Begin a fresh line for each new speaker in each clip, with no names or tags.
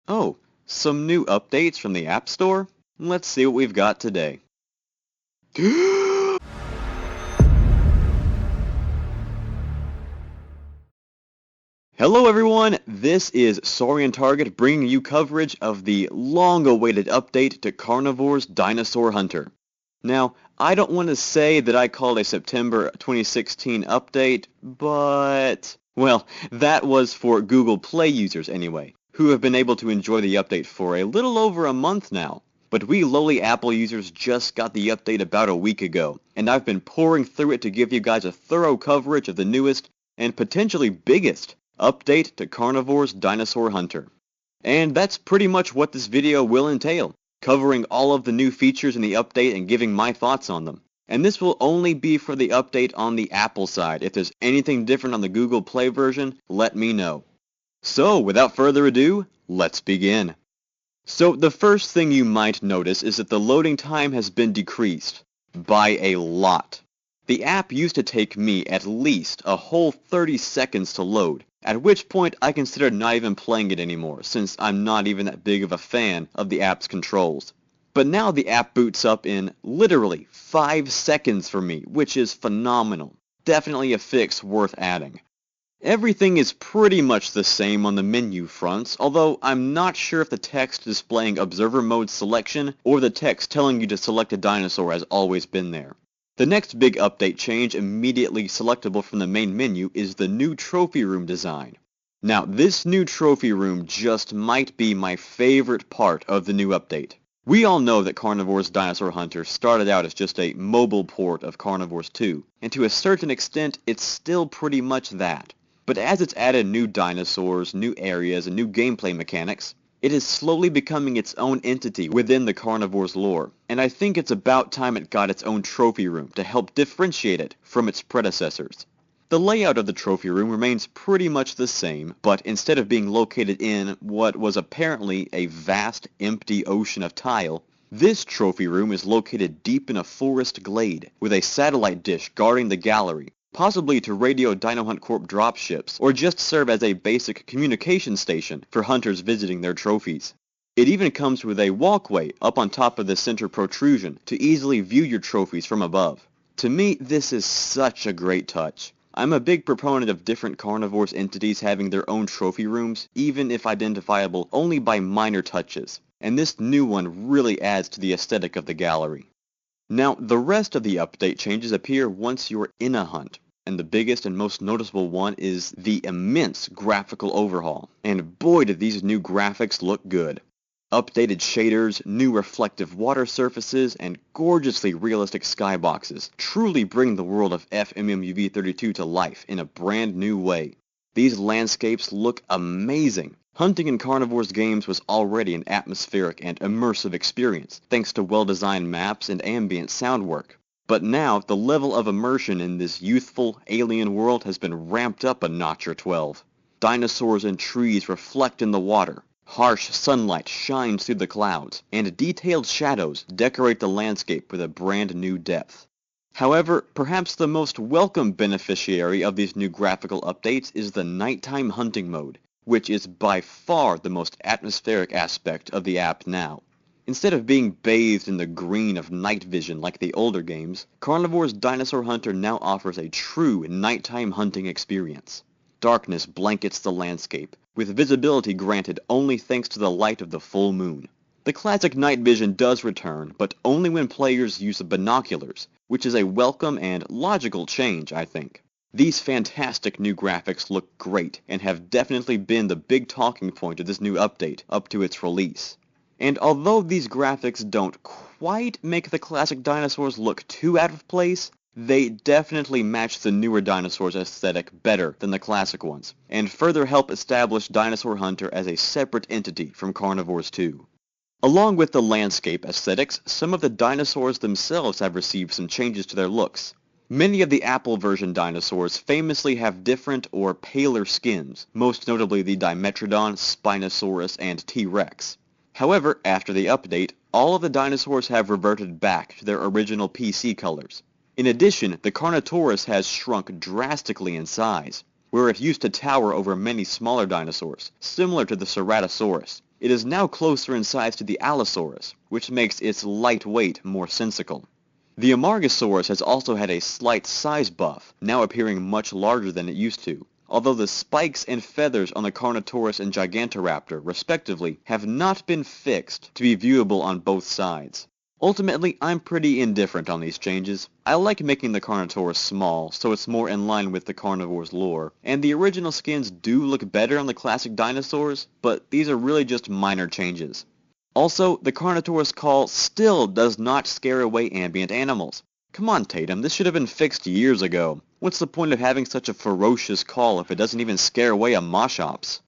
Oh, some new updates from the App Store? Let's see what we've got today. Hello everyone, this is Saurian Target bringing you coverage of the long-awaited update to Carnivores Dinosaur Hunter. Now, I don't want to say that I called a September 2016 update, but, well, that was for Google Play users anyway, who have been able to enjoy the update for a little over a month now. But we lowly Apple users just got the update about a week ago, and I've been pouring through it to give you guys a thorough coverage of the newest and potentially biggest update to Carnivores Dinosaur Hunter. And that's pretty much what this video will entail, covering all of the new features in the update and giving my thoughts on them. And this will only be for the update on the Apple side. If there's anything different on the Google Play version, let me know. So, without further ado, let's begin. So, the first thing you might notice is that the loading time has been decreased by a lot. The app used to take me at least a whole 30 seconds to load, at which point I considered not even playing it anymore, since I'm not even that big of a fan of the app's controls. But now the app boots up in literally 5 seconds for me, which is phenomenal. Definitely a fix worth adding. Everything is pretty much the same on the menu fronts, although I'm not sure if the text displaying observer mode selection or the text telling you to select a dinosaur has always been there. The next big update change immediately selectable from the main menu is the new trophy room design. Now, this new trophy room just might be my favorite part of the new update. We all know that Carnivores Dinosaur Hunter started out as just a mobile port of Carnivores 2, and to a certain extent it's still pretty much that. But as it's added new dinosaurs, new areas, and new gameplay mechanics, it is slowly becoming its own entity within the Carnivores lore, and I think it's about time it got its own trophy room to help differentiate it from its predecessors. The layout of the trophy room remains pretty much the same, but instead of being located in what was apparently a vast, empty ocean of tile, this trophy room is located deep in a forest glade, with a satellite dish guarding the gallery, possibly to radio Dino Hunt Corp dropships, or just serve as a basic communication station for hunters visiting their trophies. It even comes with a walkway up on top of the center protrusion to easily view your trophies from above. To me, this is such a great touch. I'm a big proponent of different Carnivores entities having their own trophy rooms, even if identifiable only by minor touches, and this new one really adds to the aesthetic of the gallery. Now, the rest of the update changes appear once you're in a hunt, and the biggest and most noticeable one is the immense graphical overhaul, and boy do these new graphics look good. Updated shaders, new reflective water surfaces, and gorgeously realistic skyboxes truly bring the world of FMMUV32 to life in a brand new way. These landscapes look amazing. Hunting in Carnivores games was already an atmospheric and immersive experience, thanks to well-designed maps and ambient sound work. But now, the level of immersion in this youthful, alien world has been ramped up a notch or 12. Dinosaurs and trees reflect in the water, harsh sunlight shines through the clouds, and detailed shadows decorate the landscape with a brand new depth. However, perhaps the most welcome beneficiary of these new graphical updates is the nighttime hunting mode, which is by far the most atmospheric aspect of the app now. Instead of being bathed in the green of night vision like the older games, Carnivores Dinosaur Hunter now offers a true nighttime hunting experience. Darkness blankets the landscape, with visibility granted only thanks to the light of the full moon. The classic night vision does return, but only when players use the binoculars, which is a welcome and logical change, I think. These fantastic new graphics look great, and have definitely been the big talking point of this new update up to its release. And although these graphics don't quite make the classic dinosaurs look too out of place, they definitely match the newer dinosaurs' aesthetic better than the classic ones, and further help establish Dinosaur Hunter as a separate entity from Carnivores 2. Along with the landscape aesthetics, some of the dinosaurs themselves have received some changes to their looks. Many of the Apple version dinosaurs famously have different or paler skins, most notably the Dimetrodon, Spinosaurus, and T-Rex. However, after the update, all of the dinosaurs have reverted back to their original PC colors. In addition, the Carnotaurus has shrunk drastically in size, where it used to tower over many smaller dinosaurs, similar to the Ceratosaurus, It is now closer in size to the Allosaurus, which makes its light weight more sensical. The Amargasaurus has also had a slight size buff, now appearing much larger than it used to, although the spikes and feathers on the Carnotaurus and Gigantoraptor, respectively, have not been fixed to be viewable on both sides. Ultimately, I'm pretty indifferent on these changes. I like making the Carnotaurus small, so it's more in line with the Carnivores lore, and the original skins do look better on the classic dinosaurs, but these are really just minor changes. Also, the Carnotaurus call still does not scare away ambient animals. Come on, Tatum, this should have been fixed years ago. What's the point of having such a ferocious call if it doesn't even scare away a Moschops?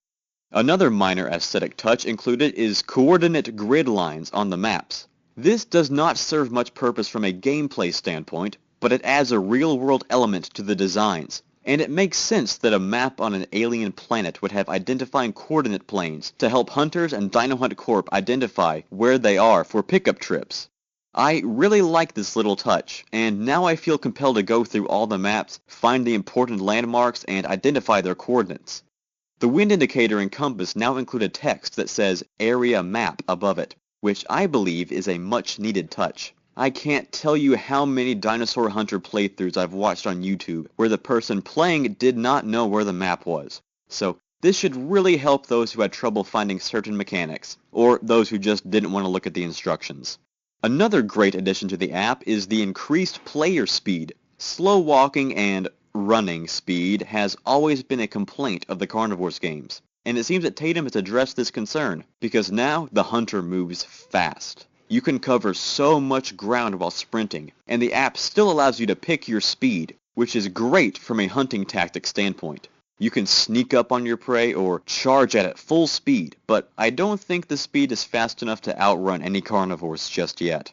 Another minor aesthetic touch included is coordinate grid lines on the maps. This does not serve much purpose from a gameplay standpoint, but it adds a real-world element to the designs, and it makes sense that a map on an alien planet would have identifying coordinate planes to help hunters and Dino Hunt Corp identify where they are for pickup trips. I really like this little touch, and now I feel compelled to go through all the maps, find the important landmarks, and identify their coordinates. The wind indicator and compass now include a text that says Area Map above it, which I believe is a much-needed touch. I can't tell you how many Dinosaur Hunter playthroughs I've watched on YouTube where the person playing did not know where the map was. So this should really help those who had trouble finding certain mechanics, or those who just didn't want to look at the instructions. Another great addition to the app is the increased player speed. Slow walking and running speed has always been a complaint of the Carnivores games, and it seems that Tatum has addressed this concern, because now the hunter moves fast. You can cover so much ground while sprinting, and the app still allows you to pick your speed, which is great from a hunting tactic standpoint. You can sneak up on your prey or charge at it full speed, but I don't think the speed is fast enough to outrun any carnivores just yet.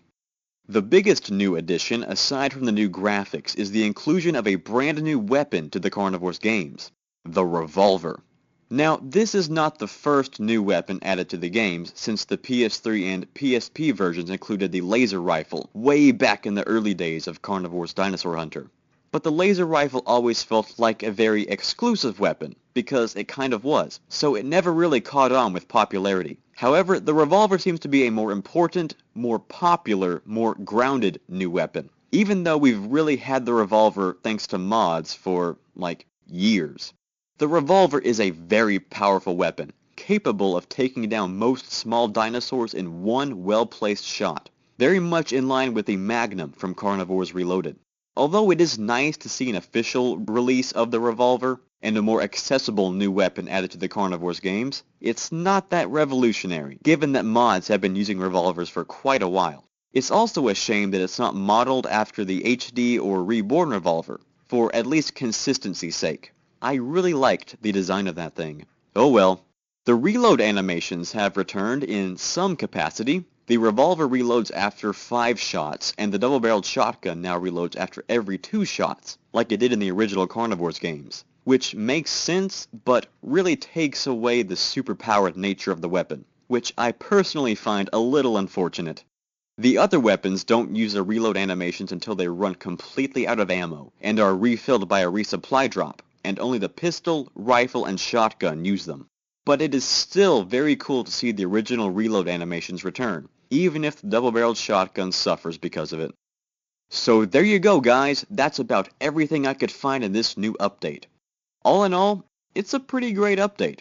The biggest new addition, aside from the new graphics, is the inclusion of a brand new weapon to the Carnivores games, the revolver. Now, this is not the first new weapon added to the games, since the PS3 and PSP versions included the laser rifle way back in the early days of Carnivores Dinosaur Hunter. But the laser rifle always felt like a very exclusive weapon, because it kind of was, so it never really caught on with popularity. However, the revolver seems to be a more important, more popular, more grounded new weapon, even though we've really had the revolver thanks to mods for, years. The revolver is a very powerful weapon, capable of taking down most small dinosaurs in one well-placed shot, very much in line with the Magnum from Carnivores Reloaded. Although it is nice to see an official release of the revolver, and a more accessible new weapon added to the Carnivores games, it's not that revolutionary, given that mods have been using revolvers for quite a while. It's also a shame that it's not modeled after the HD or Reborn revolver, for at least consistency's sake. I really liked the design of that thing. Oh well. The reload animations have returned in some capacity. The revolver reloads after 5 shots, and the double-barreled shotgun now reloads after every 2 shots, like it did in the original Carnivores games, which makes sense, but really takes away the superpowered nature of the weapon, which I personally find a little unfortunate. The other weapons don't use the reload animations until they run completely out of ammo, and are refilled by a resupply drop, and only the pistol, rifle, and shotgun use them. But it is still very cool to see the original reload animations return, even if the double-barreled shotgun suffers because of it. So there you go, guys. That's about everything I could find in this new update. All in all, it's a pretty great update.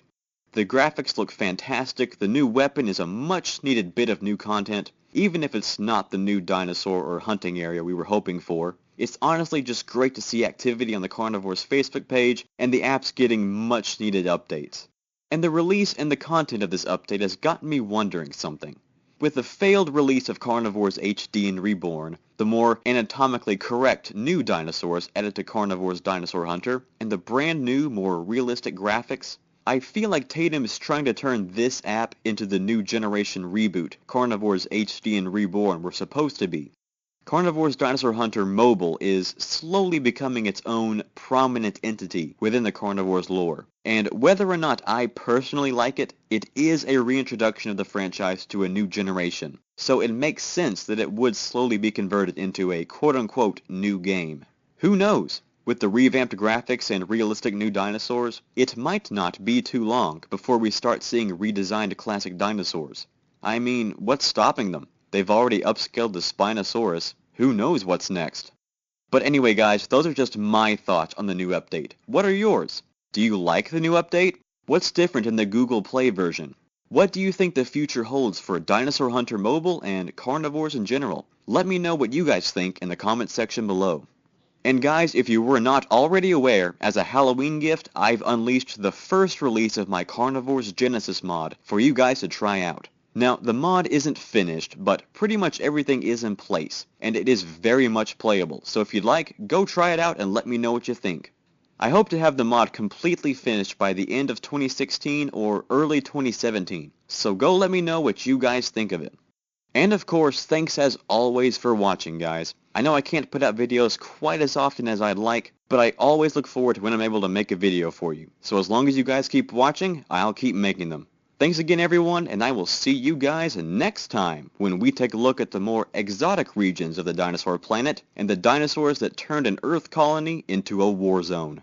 The graphics look fantastic, the new weapon is a much-needed bit of new content, even if it's not the new dinosaur or hunting area we were hoping for. It's honestly just great to see activity on the Carnivores Facebook page, and the app's getting much-needed updates. And the release and the content of this update has gotten me wondering something. With the failed release of Carnivores HD and Reborn, the more anatomically correct new dinosaurs added to Carnivores Dinosaur Hunter, and the brand new, more realistic graphics, I feel like Tatum is trying to turn this app into the new generation reboot Carnivores HD and Reborn were supposed to be. Carnivores Dinosaur Hunter Mobile is slowly becoming its own prominent entity within the Carnivores lore, and whether or not I personally like it, it is a reintroduction of the franchise to a new generation, so it makes sense that it would slowly be converted into a quote-unquote new game. Who knows? With the revamped graphics and realistic new dinosaurs, it might not be too long before we start seeing redesigned classic dinosaurs. I mean, what's stopping them? They've already upscaled the Spinosaurus. Who knows what's next? But anyway guys, those are just my thoughts on the new update. What are yours? Do you like the new update? What's different in the Google Play version? What do you think the future holds for Dinosaur Hunter Mobile and Carnivores in general? Let me know what you guys think in the comments section below. And guys, if you were not already aware, as a Halloween gift, I've unleashed the first release of my Carnivores Genesis mod for you guys to try out. Now, the mod isn't finished, but pretty much everything is in place, and it is very much playable, so if you'd like, go try it out and let me know what you think. I hope to have the mod completely finished by the end of 2016 or early 2017, so go let me know what you guys think of it. And of course, thanks as always for watching, guys. I know I can't put out videos quite as often as I'd like, but I always look forward to when I'm able to make a video for you. So as long as you guys keep watching, I'll keep making them. Thanks again everyone, and I will see you guys next time when we take a look at the more exotic regions of the dinosaur planet and the dinosaurs that turned an Earth colony into a war zone.